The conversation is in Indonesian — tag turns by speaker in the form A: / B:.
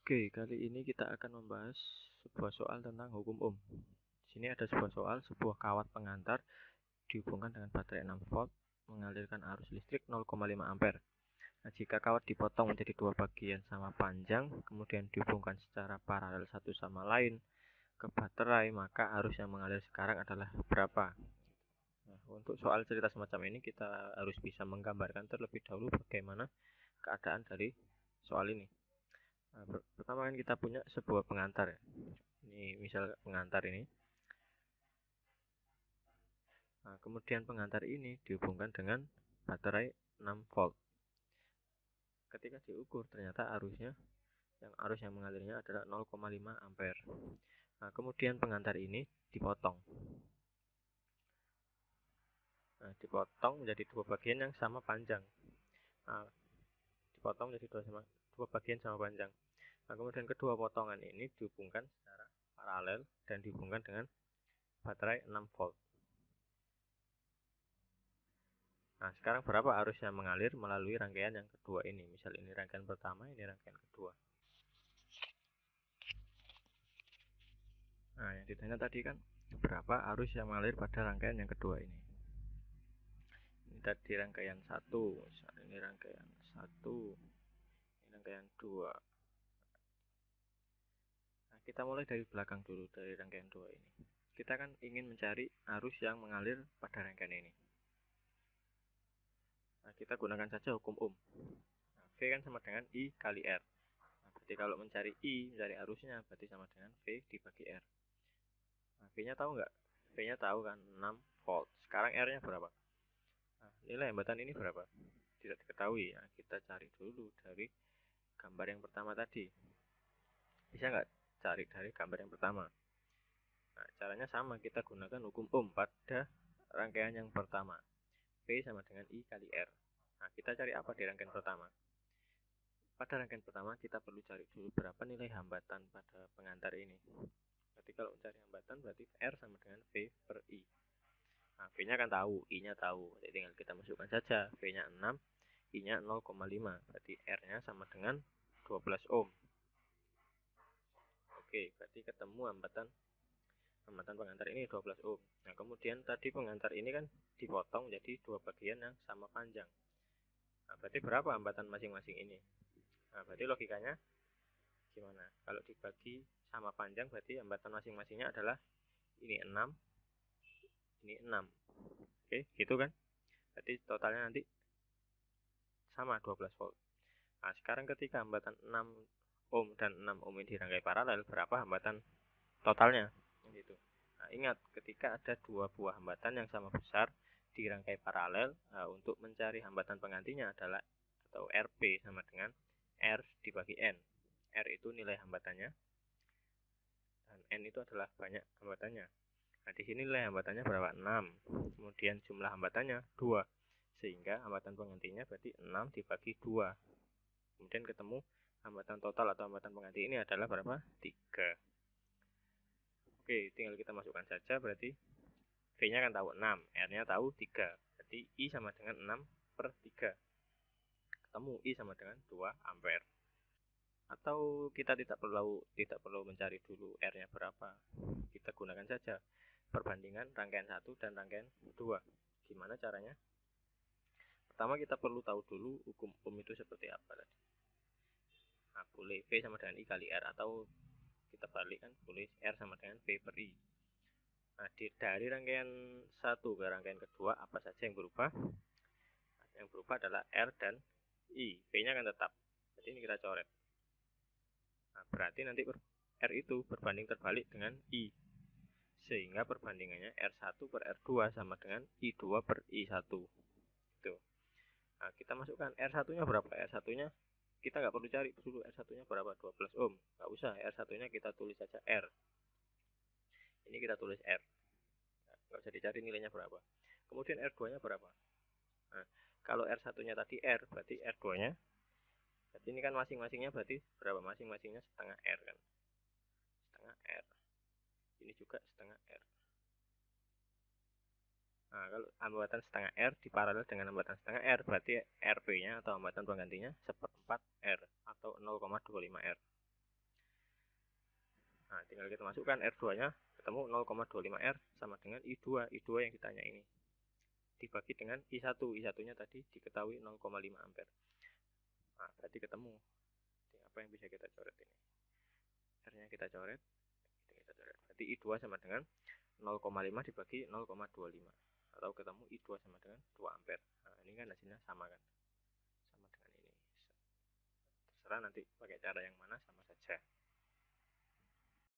A: Oke, kali ini kita akan membahas sebuah soal tentang hukum Ohm. Di sini ada sebuah soal, sebuah kawat pengantar dihubungkan dengan baterai 6 volt mengalirkan arus listrik 0,5 ampere. Nah, jika kawat dipotong menjadi dua bagian sama panjang, kemudian dihubungkan secara paralel satu sama lain ke baterai, maka arus yang mengalir sekarang adalah berapa? Nah, untuk soal cerita semacam ini kita harus bisa menggambarkan terlebih dahulu bagaimana keadaan dari soal ini. Nah, pertama kan kita punya sebuah pengantar ya. Ini misal pengantar ini. Nah, kemudian pengantar ini dihubungkan dengan baterai 6 volt. Ketika diukur ternyata arus yang mengalirnya adalah 0,5 ampere. Nah, kemudian pengantar ini dipotong. Nah, dipotong menjadi dua bagian yang sama panjang. Nah, dipotong menjadi dua bagian sama panjang. Nah, kemudian kedua potongan ini dihubungkan secara paralel dan dihubungkan dengan baterai 6 volt. Nah, sekarang berapa arus yang mengalir melalui rangkaian yang kedua ini? Misal ini rangkaian pertama, ini rangkaian kedua. Nah, yang ditanya tadi kan berapa arus yang mengalir pada rangkaian yang kedua ini. Ini tadi rangkaian 1, ini rangkaian 1, ini rangkaian 2. Nah, kita mulai dari belakang dulu, dari rangkaian 2 ini. Kita kan ingin mencari arus yang mengalir pada rangkaian ini. Nah, kita gunakan saja hukum Ohm. Nah, V kan sama dengan I kali R. Nah, berarti kalau mencari I, mencari arusnya, berarti sama dengan V dibagi R. Nah, V-nya tahu nggak? V-nya tahu kan, 6 volt. Sekarang R-nya berapa? Nah, nilai hambatan ini berapa? Tidak diketahui. Nah, kita cari dulu dari gambar yang pertama tadi. Bisa nggak cari dari gambar yang pertama? Nah, caranya sama. Kita gunakan hukum Ohm pada rangkaian yang pertama. V sama dengan I kali R. Nah, kita cari apa di rangkaian pertama? Pada rangkaian pertama, kita perlu cari dulu berapa nilai hambatan pada pengantar ini. Berarti kalau mencari hambatan, berarti R sama dengan V per I. Nah, V-nya kan tahu, I-nya tahu. Jadi tinggal kita masukkan saja. V-nya 6, I-nya 0,5. Berarti R-nya sama dengan 12 ohm. Oke, berarti ketemu hambatan pengantar ini 12 ohm. Nah, kemudian tadi pengantar ini kan dipotong jadi dua bagian yang sama panjang. Nah, berarti berapa hambatan masing-masing ini? Nah, berarti logikanya gimana? Kalau dibagi sama panjang, berarti hambatan masing-masingnya adalah ini 6, ini 6. Oke, gitu kan? Berarti totalnya nanti sama 12 volt. Nah, sekarang ketika hambatan 6 ohm dan 6 ohm ini dirangkai paralel, berapa hambatan totalnya? Gitu. Nah, ingat ketika ada dua buah hambatan yang sama besar dirangkai paralel, untuk mencari hambatan penggantinya adalah atau RP sama dengan R dibagi N. R itu nilai hambatannya dan N itu adalah banyak hambatannya. Nah, di sini nilai hambatannya berapa? 6. Kemudian jumlah hambatannya 2. Sehingga hambatan penggantinya berarti 6 dibagi 2. Kemudian ketemu hambatan total atau hambatan pengganti ini adalah berapa? 3. Oke, tinggal kita masukkan saja, berarti V-nya kan tahu 6, R-nya tahu 3. Berarti I sama dengan 6 per 3. Ketemu I sama dengan 2 ampere. Atau kita tidak perlu mencari dulu R-nya berapa. Kita gunakan saja perbandingan rangkaian 1 dan rangkaian 2. Gimana caranya? Pertama kita perlu tahu dulu hukum Ohm itu seperti apa tadi. Nah, boleh V sama dengan I kali R, atau kita balik kan, boleh R sama dengan V per I. Nah, dari rangkaian 1 ke rangkaian kedua, apa saja yang berubah? Yang berubah adalah R dan I. V-nya kan tetap. Jadi ini kita coret. Nah, berarti nanti R itu berbanding terbalik dengan I. Sehingga perbandingannya R1 per R2 sama dengan I2 per I1. Itu. Nah, kita masukkan R1-nya berapa? R1-nya kita nggak perlu cari dulu R1-nya berapa, 12 ohm. Nggak usah, R1-nya kita tulis saja R. Ini kita tulis R. Nggak usah dicari nilainya berapa. Kemudian R2-nya berapa? Nah, kalau R1-nya tadi R, berarti R2-nya, berarti ini kan masing-masingnya berarti berapa? Masing-masingnya setengah R kan. Setengah R. Ini juga setengah R. Nah, kalau hambatan setengah R diparalel dengan hambatan setengah R, berarti RP-nya atau hambatan penggantinya seperempat R atau 0,25 R. Nah, tinggal kita masukkan R2-nya, ketemu 0,25R sama dengan I2. I2 yang ditanya ini. Dibagi dengan I1. I1-nya tadi diketahui 0,5 ampere. Nah, berarti ketemu. Apa yang bisa kita coret ini? R-nya kita coret. Berarti I2 sama dengan 0,5 dibagi 0,25. Atau ketemu I2 sama dengan 2 ampere. Nah, ini kan hasilnya sama kan? Sama dengan ini. Terserah nanti pakai cara yang mana, sama saja.